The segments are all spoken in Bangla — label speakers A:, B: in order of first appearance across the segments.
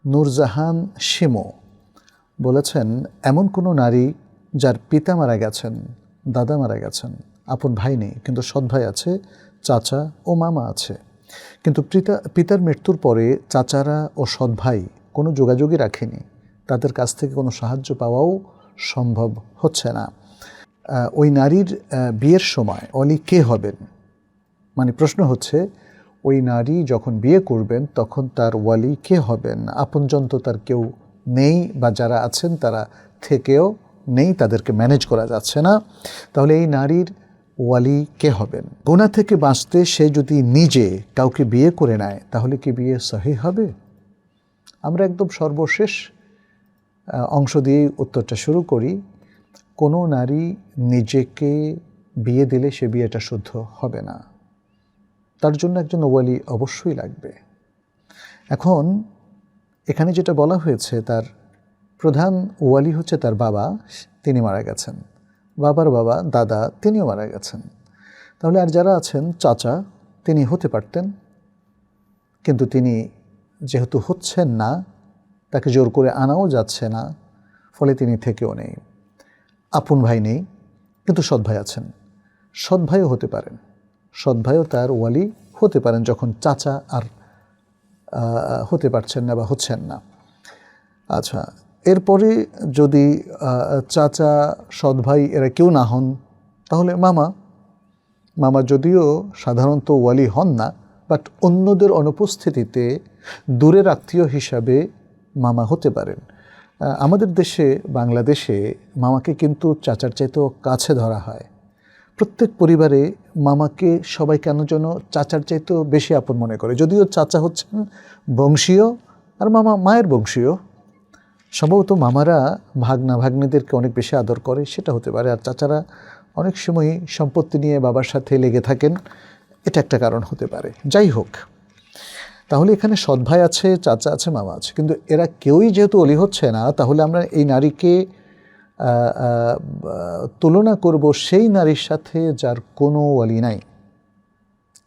A: নূরজাহান শিমু বলেছেন, এমন কোনো নারী যার পিতা মারা গেছেন, দাদা মারা গেছেন, আপন ভাই নেই কিন্তু সৎ ভাই আছে, চাচা ও মামা আছে, কিন্তু পিতার মৃত্যুর পরে চাচারা ও সৎ ভাই কোনো যোগাযোগই রাখেনি, তাদের কাছ থেকে কোনো সাহায্য পাওয়াও সম্ভব হচ্ছে না। ওই নারীর বিয়ের সময় অলি কে হবেন? মানে প্রশ্ন হচ্ছে, ওই নারী যখন বিয়ে করবেন তখন তার ওয়ালি কে হবেন? আপনজন তো তার কেউ নেই, বা যারা আছেন তারা থেকেও নেই, তাদেরকে ম্যানেজ করা যাচ্ছে না। তাহলে এই নারীর ওয়ালি কে হবেন? গুনাহ থেকে বাঁচতে সে যদি নিজে কাউকে বিয়ে করে নেয় তাহলে কি বিয়ে সহিহ হবে? আমরা একদম সর্বশেষ অংশ দিয়ে উত্তরটা শুরু করি। কোনো নারী নিজেকে বিয়ে দিলে সে বিয়েটা শুদ্ধ হবে না, তার জন্য একজন ওয়ালি অবশ্যই লাগবে। এখন এখানে যেটা বলা হয়েছে, তার প্রধান ওয়ালি হচ্ছে তার বাবা, তিনি মারা গেছেন, বাবার বাবা দাদা তিনিও মারা গেছেন। তাহলে আর যারা আছেন, চাচা তিনি হতে পারতেন, কিন্তু তিনি যেহেতু হচ্ছেন না, তাকে জোর করে আনাও যাচ্ছে না, ফলে তিনি থেকেও নেই। আপন ভাই নেই কিন্তু সৎ ভাই আছেন, সৎ ভাইও হতে পারেন, সৎ ভাইও তার ওয়ালি হতে পারেন যখন চাচা আর হতে পারছেন না বা হচ্ছেন না। আচ্ছা, এরপরে যদি চাচা সৎ ভাই এরা কেউ না হন, তাহলে মামা যদিও সাধারণত ওয়ালি হন না, বাট অন্যদের অনুপস্থিতিতে দূরের আত্মীয় হিসাবে মামা হতে পারেন। আমাদের দেশে, বাংলাদেশে, মামাকে কিন্তু চাচার চাইতেও কাছে ধরা হয়। প্রত্যেক পরিবারে মামাকে সবাই কেন যেন চাচার চাইতেও বেশি আপন মনে করে, যদিও চাচা হচ্ছেন বংশীয় আর মামা মায়ের বংশীয়। সম্ভবত মামারা ভাগনা ভাগ্নেদেরকে অনেক বেশি আদর করে, সেটা হতে পারে। আর চাচারা অনেক সময় সম্পত্তি নিয়ে বাবার সাথে লেগে থাকেন, এটা একটা কারণ হতে পারে। যাই হোক, তাহলে এখানে সৎ ভাই আছে, চাচা আছে, মামা আছে, কিন্তু এরা কেউই যেহেতু ওলি হচ্ছে না, তাহলে আমরা এই নারীকে তুলনা করব সেই নারীর সাথে যার কোনো ওয়ালি নাই,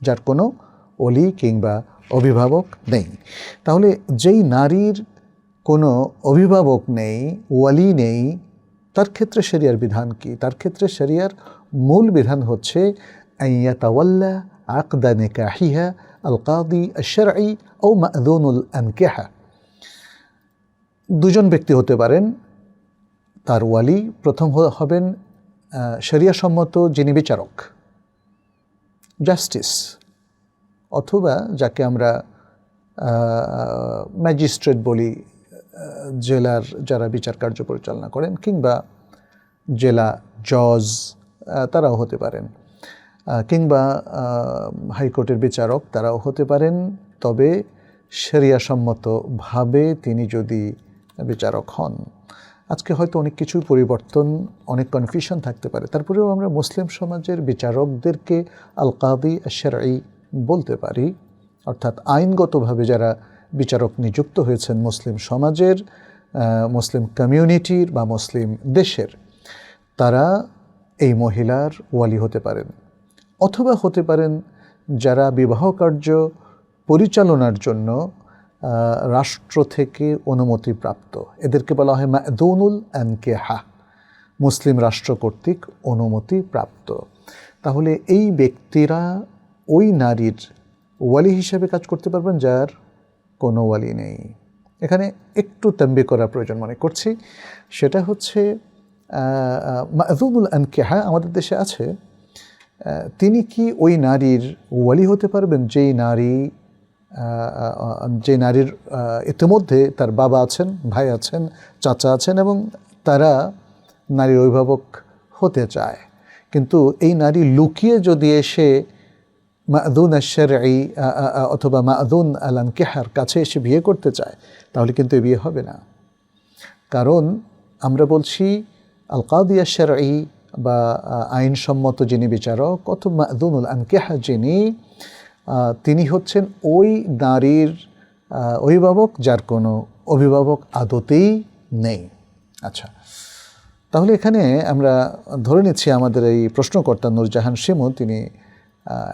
A: যার কোনো ওলি কিংবা অভিভাবক নেই। তাহলে যেই নারীর কোনো অভিভাবক নেই, ওয়ালি নেই, তার ক্ষেত্রে শরিয়ার বিধান কি? তার ক্ষেত্রে শরিয়ার মূল বিধান হচ্ছে আইয়াতাওয়াল্লা আকদা নিকাহিহা আল কাদি আশ-শারঈ আও মা'যুনুল আনকিহা। দুজন ব্যক্তি হতে পারেন, তার ওয়ালি প্রথম হবেন শরিয়া সম্মত যিনি বিচারক, জাস্টিস, অথবা যাকে আমরা ম্যাজিস্ট্রেট বলি, জেলার যারা বিচার কার্য পরিচালনা করেন, কিংবা জেলা জজ তারাও হতে পারেন, কিংবা হাইকোর্টের বিচারক তারাও হতে পারেন। তবে শরিয়া সম্মতভাবে তিনি যদি বিচারক হন। আজকে হয়তো অনেক কিছুই পরিবর্তন, অনেক কনফিউশন থাকতে পারে, তারপরেও আমরা মুসলিম সমাজের বিচারকদেরকে আল কাদি আশ-শারঈ বলতে পারি। অর্থাৎ আইনগতভাবে যারা বিচারক নিযুক্ত হয়েছেন মুসলিম সমাজের, মুসলিম কমিউনিটির বা মুসলিম দেশের, তারা এই মহিলার ওয়ালি হতে পারেন। অথবা হতে পারেন যারা বিবাহ কার্য পরিচালনার জন্য রাষ্ট্র থেকে অনুমতিপ্রাপ্ত, এদেরকে বলা হয় মা'যুনুল আনকিহা, মুসলিম রাষ্ট্র কর্তৃক অনুমতিপ্রাপ্ত। তাহলে এই ব্যক্তিরা ওই নারীর ওয়ালি হিসেবে কাজ করতে পারবেন যার কোনো ওয়ালি নেই। এখানে একটু তাম্বিহ করার প্রয়োজন মনে করছি, সেটা হচ্ছে মা'যুনুল আনকিহা আমাদের দেশে আছে, তিনি কি ওই নারীর ওয়ালি হতে পারবেন যে নারীর ইতিমধ্যে তার বাবা আছেন, ভাই আছেন, চাচা আছেন এবং তারা নারীর অভিভাবক হতে চায়, কিন্তু এই নারী লুকিয়ে যদি এসে মা'যুন আশ-শারঈ অথবা মা'যুন আল আনকিহার কাছে এসে বিয়ে করতে চায়, তাহলে কিন্তু বিয়ে হবে না। কারণ আমরা বলছি আল কাদি আশ-শারঈ বা আইনসম্মত যিনি বিচারক, অথবা মা'যুনুল আনকিহা যিনি, তিনি হচ্ছেন ওই নারীর অভিভাবক যার কোনো অভিভাবক আদতেই নেই। আচ্ছা, তাহলে এখানে আমরা ধরে নিচ্ছি আমাদের এই প্রশ্নকর্তা নূরজাহান শিমু তিনি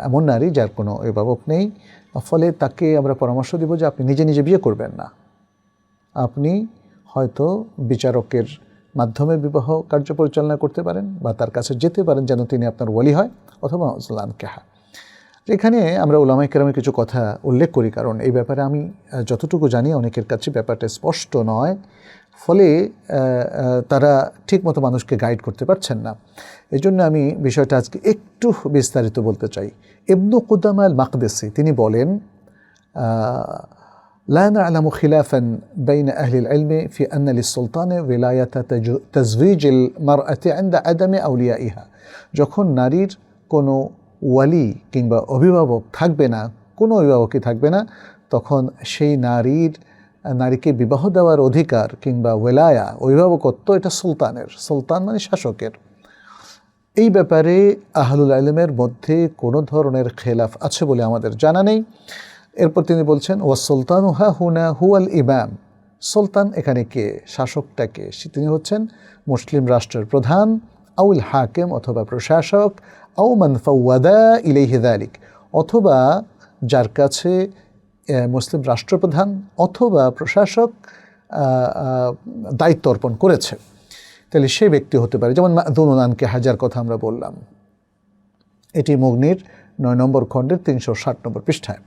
A: এমন নারী যার কোনো অভিভাবক নেই, ফলে তাকে আমরা পরামর্শ দেব যে আপনি নিজে নিজে বিয়ে করবেন না, আপনি হয়তো বিচারকের মাধ্যমে বিবাহ কার্য পরিচালনা করতে পারেন বা তার কাছে যেতে পারেন যেন তিনি আপনার ওয়ালি হয়, অথবা নজরুল কেহা। এখানে আমরা উলামায়ে কেরামের কিছু কথা উল্লেখ করি, কারণ এই ব্যাপারে আমি যতটুকু জানি অনেকের কাছে ব্যাপারটা স্পষ্ট নয়, ফলে তারা ঠিকমতো মানুষকে গাইড করতে পারছেন না। এই জন্য আমি বিষয়টা আজকে একটু বিস্তারিত বলতে চাই। ইবনু কুদামা আল মাকদেসি তিনি বলেন, لا نعلم خلافا بين أهل العلم في أن للسلطان ولاية تزويج المرأة عند عدم أوليائها। যখন নারীর কোনো ওয়ালি কিংবা অভিভাবক থাকবে না, কোনো অভিভাবকই থাকবে না, তখন সেই নারীকে বিবাহ দেওয়ার অধিকার কিংবা ওয়েলায়া, অভিভাবকত্ব, এটা সুলতানের। সুলতান মানে শাসকের। এই ব্যাপারে আহলুল ইলমের মধ্যে কোনো ধরনের খেলাফ আছে বলে আমাদের জানা নেই। এরপর তিনি বলছেন, ওয়া সুলতানু হা হুনা হুয়াল ইমাম। সুলতান এখানে কে, শাসকটা কে? তিনি হচ্ছেন মুসলিম রাষ্ট্রের প্রধান, আউল হাকিম অথবা প্রশাসক, আও মান ফাওয়াদা ইলাইহি যালিক, অথবা যার কাছে মুসলিম রাষ্ট্রপ্রধান অথবা প্রশাসক দায়িত্ব অর্পণ করেছে, তাহলে সে ব্যক্তি হতে পারে। যেমন মা'যুনুন আনকে হাজার কথা আমরা বললাম, এটি মুগনির 9 নম্বর খণ্ডের 360 নম্বর পৃষ্ঠায়।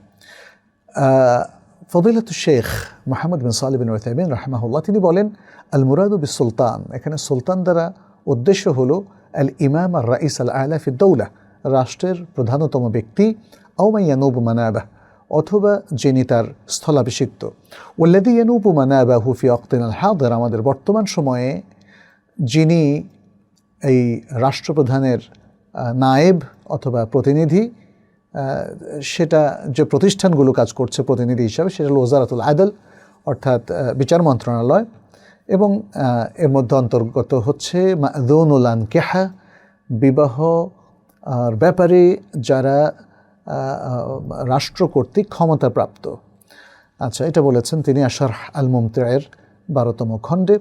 A: ফদিলাতুশ শেখ মুহাম্মদ বিন সালিহ বিন উসাইমিন রাহিমাহুল্লাহ তিনি বলেন, আল মুরাদু বিস সুলতান, এখানে সুলতান দ্বারা উদ্দেশ্য হলো আল ইমাম আর রাইস আল আলা ফি দৌলা, রাষ্ট্রের প্রধানতম ব্যক্তি, আও মান ইয়ানুবু মানাবাহ, অথবা যিনি তার স্থলাভিষিক্ত। ওয়াল্লাযী ইয়ানুবু মানাবাহু ফি ওয়াক্তিনাল হাদির, আমাদের বর্তমান সময়ে যিনি এই রাষ্ট্রপ্রধানের নায়েব অথবা প্রতিনিধি, সেটা যে প্রতিষ্ঠানগুলো কাজ করছে প্রতিনিধি হিসাবে, সেটা হলো ওজারাতুল আদল, অর্থাৎ বিচার মন্ত্রণালয়, এবং এর মধ্যে অন্তর্গত হচ্ছে মা'যুনুল আনকিহা, বিবাহ আর ব্যাপারে যারা রাষ্ট্র কর্তৃক ক্ষমতাপ্রাপ্ত। আচ্ছা, এটা বলেছেন তিনি আশরাহ আল মুমতি'এর 12তম খণ্ডে।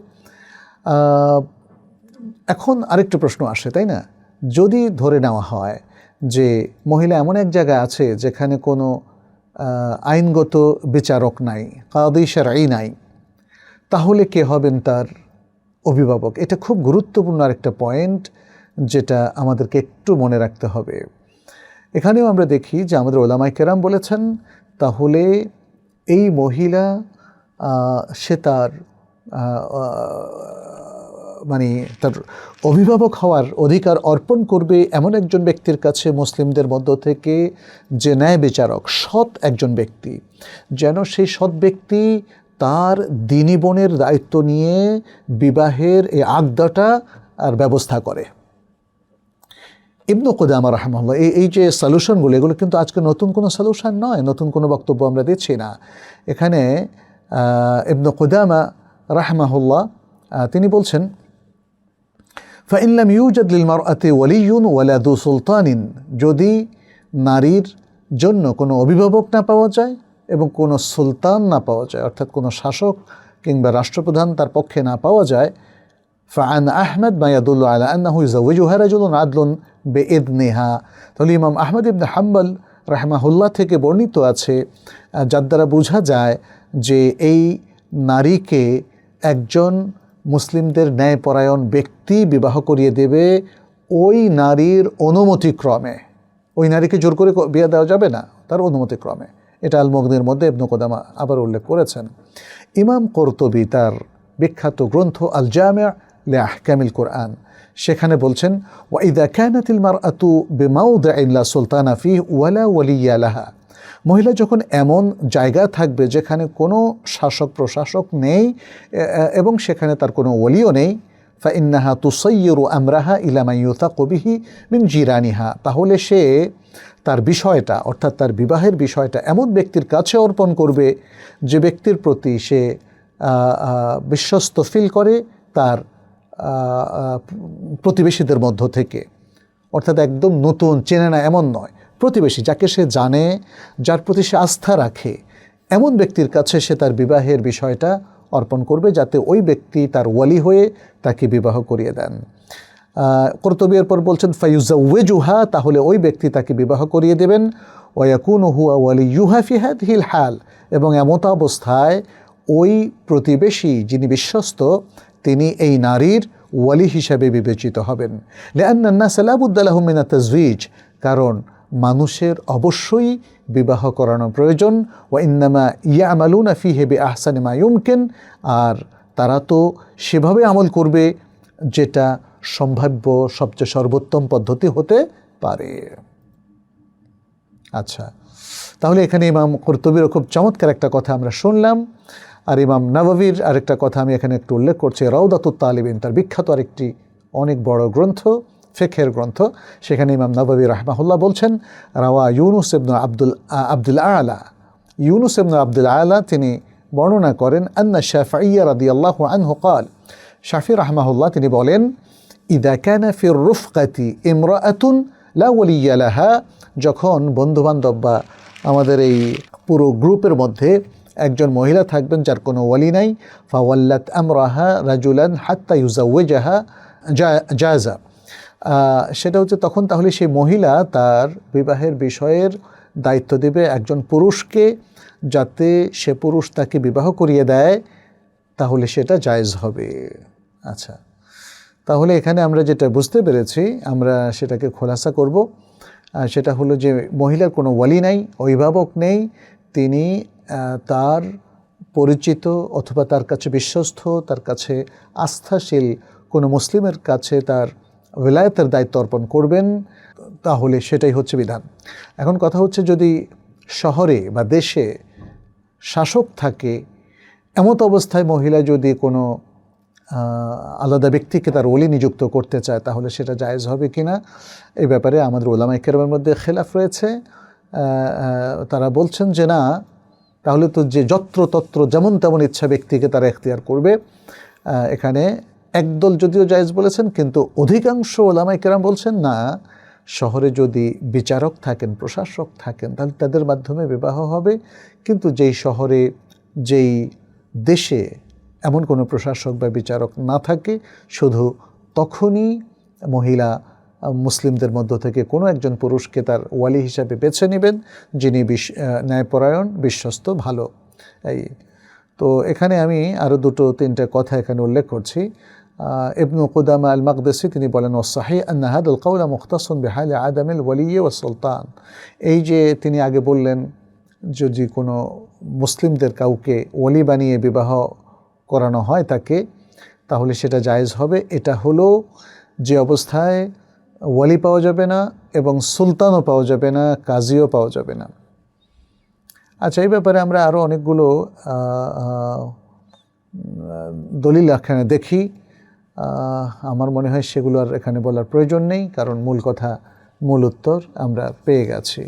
A: এখন আরেকটা প্রশ্ন আসে, তাই না? যদি ধরে নেওয়া হয় যে মহিলা এমন এক জায়গায় আছে যেখানে কোনো আইনগত বিচারক নাই, কাদি শারঈ নাই, তাহলে কে হবেন তার অভিভাবক? এটা খুব গুরুত্বপূর্ণ আরেকটা পয়েন্ট, যেটা আমাদেরকে একটু মনে রাখতে হবে। এখানেও আমরা দেখি যে আমাদের উলামায়ে কেরাম বলেছেন, তাহলে এই মহিলা সে তার মানে তার অভিভাবক হওয়ার অধিকার অর্পণ করবে এমন একজন ব্যক্তির কাছে মুসলিমদের মধ্য থেকে, যে ন্যায় বিচারক, সৎ একজন ব্যক্তি, যেন সেই সৎ ব্যক্তি তার দ্বীনী বোনের দায়িত্ব নিয়ে বিবাহের এই আকদাটা আর ব্যবস্থা করে। ইবনু কুদামা রাহিমাহুল্লাহ এই যে সলিউশনগুলো, এগুলো কিন্তু আজকে নতুন কোনো সলিউশন নয়, নতুন কোনো বক্তব্য আমরা দিচ্ছি না। এখানে ইবনু কুদামা রাহিমাহুল্লাহ তিনি বলছেন, فإن لم يوجد للمرأة ولي ولا ذو سلطان, যদি নারীর জন্য কোনো অভিভাবক না পাওয়া যায় এবং কোনো সুলতান না পাওয়া যায়, অর্থাৎ কোনো শাসক কিংবা রাষ্ট্রপ্রধান তার পক্ষে না পাওয়া যায়, فعن أحمد ما يدل على أنه يزوجها رجل عدل بإذنها, তাহলে ইমাম আহমদ ইবনে হাম্বল রাহিমাহুল্লাহ থেকে বর্ণিত আছে, যার দ্বারা বোঝা যায় যে এই নারীকে একজন মুসলিমদের ন্যায়পরায়ণ ব্যক্তি বিবাহ করিয়ে দেবে, ওই নারীর অনুমতিক্রমে। ওই নারীকে জোর করে বিয়ে দেওয়া যাবে না, তার অনুমতিক্রমে। এটা আল মুগনির মধ্যে ইবনু কুদামা আবার উল্লেখ করেছেন। ইমাম কুরতুবী তার বিখ্যাত গ্রন্থ আল জামি' লি আহকামিল কুরআন, সেখানে বলছেন, ওয়া ইযা কানাতিল মারআতু বিমাওদি'ইন লা সুলতানা ফিহি ওয়ালা ওয়ালিয়্যা লাহা, মহিলা যখন এমন জায়গা থাকবে যেখানে কোনো শাসক প্রশাসক নেই এবং সেখানে তার কোনো ওলিও নেই, ফাইন্নাহা তুসাইয়িরু আমরাহা ইলা মান ইউতাকু বিহি মিন জিরানিহা, তাহলে সে তার বিষয়টা, অর্থাৎ তার বিবাহের বিষয়টা এমন ব্যক্তির কাছে অর্পণ করবে যে ব্যক্তির প্রতি সে বিশ্বস্ত ফিল করে তার প্রতিবেশীদের মধ্য থেকে। অর্থাৎ একদম নতুন, চেনে না এমন নয়, প্রতিবেশী যাকে সে জানে, যার প্রতি সে আস্থা রাখে, এমন ব্যক্তির কাছে সে তার বিবাহের বিষয়টা অর্পণ করবে, যাতে ওই ব্যক্তি তার ওয়ালি হয়ে তাকে বিবাহ করিয়ে দেন। কুরতুবী এরপর বলছেন, ফায়ুজাওয়িজুহা, তাহলে ওই ব্যক্তি তাকে বিবাহ করিয়ে দেবেন, ওয়া ইয়াকুনু হুয়া ওয়ালিয়ুহা ফি হাযিহিল হাল, এবং এমত অবস্থায় ওই প্রতিবেশী যিনি বিশ্বস্ত তিনি এই নারীর ওয়ালি হিসাবে বিবেচিত হবেন। লিআন্না الناس لا بد لهم من التزويج, কারণ মানুষের অবশ্যই বিবাহ করানো প্রয়োজন। ওয়াইন্নামা ইয়ামালুনা ফিহি বিআহসানি মা ইউমকিন, আর তারা তো সেভাবে আমল করবে যেটা সম্ভাব্য সবচেয়ে সর্বোত্তম পদ্ধতি হতে পারে। আচ্ছা, তাহলে এখানে ইমাম কুরতুবীর খুব চমৎকার একটা কথা আমরা শুনলাম। আর ইমাম নাওয়াবির আরেকটা কথা আমি এখানে একটু উল্লেখ করছি, রাউদাতুত তালিবিন, তার বিখ্যাত আরেকটি অনেক বড় গ্রন্থ, ফিকহের গ্রন্থ। সেখানে ইমাম নাওয়াবী রাহমাহুল্লাহ বলছেন, রাওয়া ইউনুস ইবনে আব্দুল আলা, ইউনুস ইবনে আব্দুল আলা তিনি বর্ণনা করেন, আন্না শাফিঈ রাদিয়াল্লাহু আনহু قال, শাফি রাহমাহুল্লাহ তিনি বলেন, ইযা কানা ফির রুফকাতি ইমরাআতুন লা ওয়ালিয়া লাহা, যখন বন্ধুবান্ধব বা আমাদের এই পুরো গ্রুপের মধ্যে একজন মহিলা থাকবেন যার কোনো ওয়ালি নাই, ফাওয়াল্লাত আমরাহা রাজুলান হাত্তা ইউজাওয়াজাহা জাযা, সেটা হচ্ছে তখন তাহলে সেই মহিলা তার বিবাহের বিষয়ের দায়িত্ব দেবে একজন পুরুষকে, যাতে সে পুরুষ তাকে বিবাহ করিয়ে দেয়, তাহলে সেটা জায়েজ হবে। আচ্ছা, তাহলে এখানে আমরা যেটা বুঝতে পেরেছি আমরা সেটাকে খোলাসা করব। সেটা হলো যে মহিলার কোনো ওয়ালি নাই, অভিভাবক নেই, তিনি তার পরিচিত অথবা তার কাছে বিশ্বস্ত, তার কাছে আস্থাশীল কোনো মুসলিমের কাছে তার ওয়ালায়াতের দায়িত্ব অর্পণ করবেন, তাহলে সেটাই হচ্ছে বিধান। এখন কথা হচ্ছে যদি শহরে বা দেশে শাসক থাকে, এমত অবস্থায় মহিলা যদি কোনো আলাদা ব্যক্তিকে তার ওলি নিযুক্ত করতে চায়, তাহলে সেটা জায়েজ হবে কিনা এই ব্যাপারে আমাদের উলামায়ে কেরামের মধ্যে খেলাফ রয়েছে। তারা বলছেন যে না, তাহলে তো যে যত্রতত্র যেমন তেমন ইচ্ছা ব্যক্তিকে তারা এখতিয়ার করবে। এখানে একদল যদিও জায়েজ বলেছেন, কিন্তু অধিকাংশ উলামায়ে কেরাম বলছেন না, শহরে যদি বিচারক থাকেন, প্রশাসক থাকেন, তাহলে তাদের মাধ্যমে বিবাহ হবে। কিন্তু যেই শহরে, যেই দেশে এমন কোনো প্রশাসক বা বিচারক না থাকে, শুধু তখনই মহিলা মুসলিমদের মধ্য থেকে কোনো একজন পুরুষকে তার ওয়ালি হিসাবে বেছে নেবেন, যিনি ন্যায়পরায়ণ, বিশ্বস্ত, ভালো। এই তো এখানে আমি আরও দুটো তিনটা কথা এখানে উল্লেখ করছি। ইবনু কুদামা আল মাকদেসি তিনি বলেন, ওয়াসসাহিহ আন্না হাদাল কাওলা মুখতাসুন বিহালি আদামিল ওয়ালিয়্যি ওয়াস সুলতান। এই যে তিনি আগে বললেন যদি কোনো মুসলিমদের কাউকে ওয়ালি বানিয়ে বিবাহ করানো হয় তাকে, তাহলে সেটা জায়েজ হবে। এটা হলো যে অবস্থায় ওয়ালি পাওয়া যাবে না এবং সুলতানও পাওয়া যাবে না, কাজীও পাওয়া যাবে না। আচ্ছা, এই ব্যাপারে আমরা আরও অনেকগুলো দলিল এখানে দেখি। আমার মনে হয় সেগুলো আর এখানে বলার প্রয়োজন নেই, কারণ মূল কথা, মূল উত্তর আমরা পেয়ে গেছি।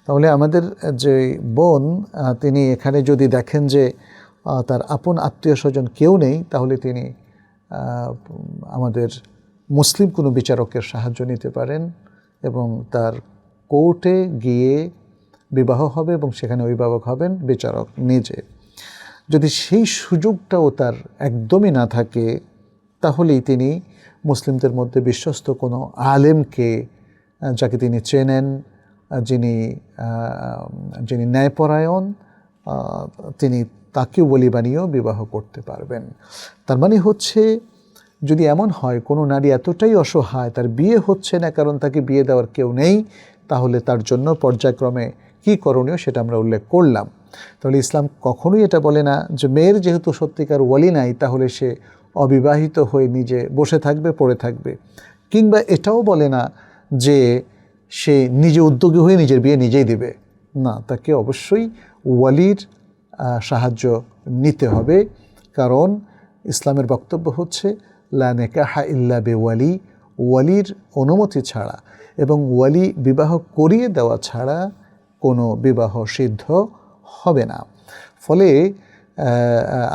A: তাহলে আমাদের যে বোন, তিনি এখানে যদি দেখেন যে তার আপন আত্মীয় স্বজন কেউ নেই, তাহলে তিনি আমাদের মুসলিম কোনো বিচারকের সাহায্য নিতে পারেন এবং তার কোর্টে গিয়ে বিবাহ হবে এবং সেখানে অভিভাবক হবেন বিচারক নিজে। যদি সেই সুযোগটাও তার একদমই না থাকে, তাহলেই তিনি মুসলিমদের মধ্যে বিশ্বস্ত কোনো আলেমকে, যাকে তিনি চেনেন, যিনি ন্যায়পরায়ণ, তিনি তাকে ওলি বানিয়েও বিবাহ করতে পারবেন। তার মানে হচ্ছে, যদি এমন হয় কোনো নারী এতটাই অসহায়, তার বিয়ে হচ্ছে না কারণ তাকে বিয়ে দেওয়ার কেউ নেই, তাহলে তার জন্য পর্যায়ক্রমে কী করণীয় সেটা আমরা উল্লেখ করলাম। তাহলে ইসলাম কখনোই এটা বলে না যে মেয়ের যেহেতু সত্যিকার ওয়ালি নাই, তাহলে সে অবিবাহিত হয়ে নিজে বসে থাকবে, পড়ে থাকবে। কিংবা এটাও বলে না যে সে নিজে উদ্যোগী হয়ে নিজের বিয়ে নিজেই দেবে। না, তাকে অবশ্যই ওয়ালির সাহায্য নিতে হবে, কারণ ইসলামের বক্তব্য হচ্ছে লা নিকাহা ইল্লা বিওয়ালি, ওয়ালির অনুমতি ছাড়া এবং ওয়ালি বিবাহ করিয়ে দেওয়া ছাড়া কোনো বিবাহ সিদ্ধ হবে না। ফলে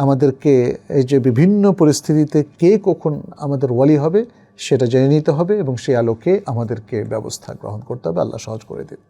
A: আমাদেরকে এই যে বিভিন্ন পরিস্থিতিতে কে কখন আমাদের ওয়ালি হবে সেটা জেনে নিতে হবে এবং সেই আলোকে আমাদেরকে ব্যবস্থা গ্রহণ করতে হবে। আল্লাহ সহজ করে দিন।